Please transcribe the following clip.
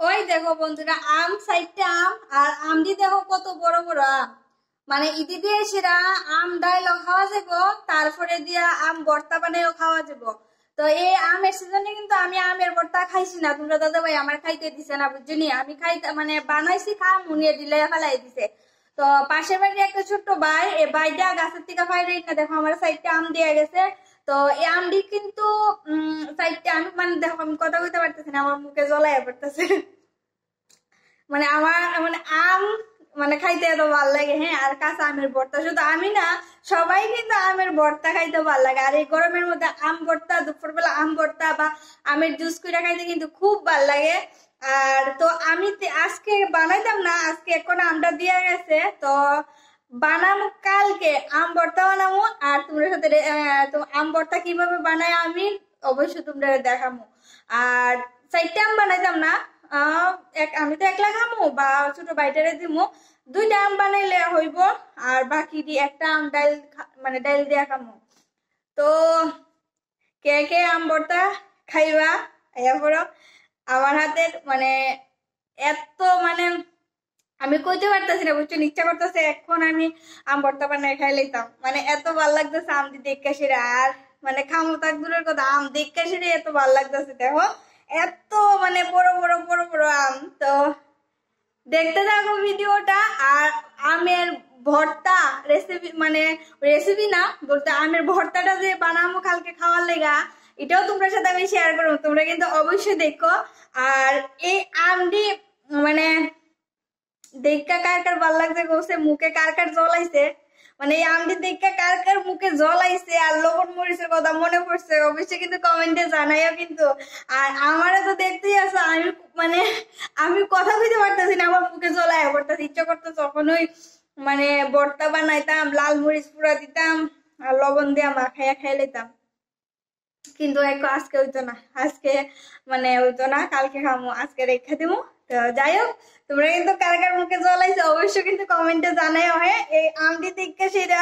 ওই দেখো বন্ধুরা, আম সাইডটা আম, আর আমদি দেখো কত বড় বড় আম। মানে ইদি দিয়ে সেরা আম ডাইলও খাওয়া যাবো, তারপরে দিয়া আম ভর্তা বানাইও খাওয়া যাবো। তো এই আমের সিজনে কিন্তু আমি আমের ভর্তা খাইছি না, তোমরা দাদা ভাই আমার খাইতে দিছে না, বুঝছি। আমি খাইতে মানে বানাইছি, খা মুনিয়ে দিলে ফেলাই দিছে। তো পাশের বাড়ির একটা ছোট্ট ভাই, এই ভাইটা গাছের থেকে ফাইরে না, দেখো আমার সাইডটা আম দিয়ে গেছে। তো এই আমটি কিন্তু সাইডটা আমি মানে দেখো আমি কথা কইতে পারতেছি না, আমার মুখে জলাইয়া পড়তেছে। মানে আমার মানে আম মানে খাইতে এত ভালো লাগে। হ্যাঁ, আর কাঁচা আমের ভর্তা, শুধু আমি না, সবাই কিন্তু আমের ভর্তা খাইতে ভালো লাগে। আর এই গরমের মধ্যে আম ভর্তা, দুপুরবেলা আম ভর্তা বা আমের জুস করে খাইতে কিন্তু খুব ভালো লাগে। আর তো আমি আজকে বানাইতাম না, আজকে এখন আমটা দিয়ে গেছে তো বানাবো কালকে। আম ভর্তা বানাবো, আর তোমরা সাথে তো আম ভর্তা কিভাবে বানাই আমি অবশ্যই তোমরা দেখাবো। আর চারটা আম বানাইতাম না, আমি তো একলা খামো বা ছোট বাইটারে দিমু। দুইটা আম বানাইলে হইব, আর বাকি একটা আম ডাইল মানে ডাইল দিয়া খামো। তো কে কে আম ভর্তা খাইবা এরপর আমার হাতের মানে এত মানে আমি কইতে পারতেছি না, বুঝছো। ইচ্ছা করতেছে এখন আমি আম ভর্তা বানাই খাই লইতাম, মানে এত ভাল লাগতেছে আম দি দেখে সেরে। আর মানে খামো তাক দূরের কথা, আম দেখে সেরে এত ভাল লাগতেছে। দেখো এত মানে বড় বড় বড় বড় আম। তো দেখতে থাকো ভিডিওটা। আর আমের ভর্তা রেসিপি মানে রেসিপি না বলতে, আমের ভর্তাটা যে বানাবো কালকে খাওয়ার লেগা, এটাও তোমার সাথে আমি শেয়ার করবো, তোমরা কিন্তু অবশ্যই দেখো। আর এই আমটি মানে দেখা কার কার ভাল লাগছে গোসে, মুখে কার কার জল আইছে, মানে এই আমটি দেখা কার কার মুখে জল আইছে আর লবণ মরিচের কথা মনে পড়ছে, অবশ্যই কিন্তু কমেন্টে জানাইও কিন্তু। আর আমারও তো দেখতেই আছে, আমি মানে আমি কথা কইতে পারতেছি না, আমার মুখে জল আয়া পড়তেছে। ইচ্ছা করতো যখনই মানে ভর্তা বানাইতাম, লাল মরিচ পুরা দিতাম আর লবণ দিয়া মাখাইয়া খাই লইতাম, কিন্তু আজকে হইতো না। আজকে মানে হইতো না, কালকে খামো, আজকে রেখে দিবো। তো যাই হোক, তোমরা কিন্তু কার কার মুখে জল আইছে অবশ্যই কিন্তু কমেন্টে জানাইও। হ্যাঁ, এই আমটি দেখে সেটা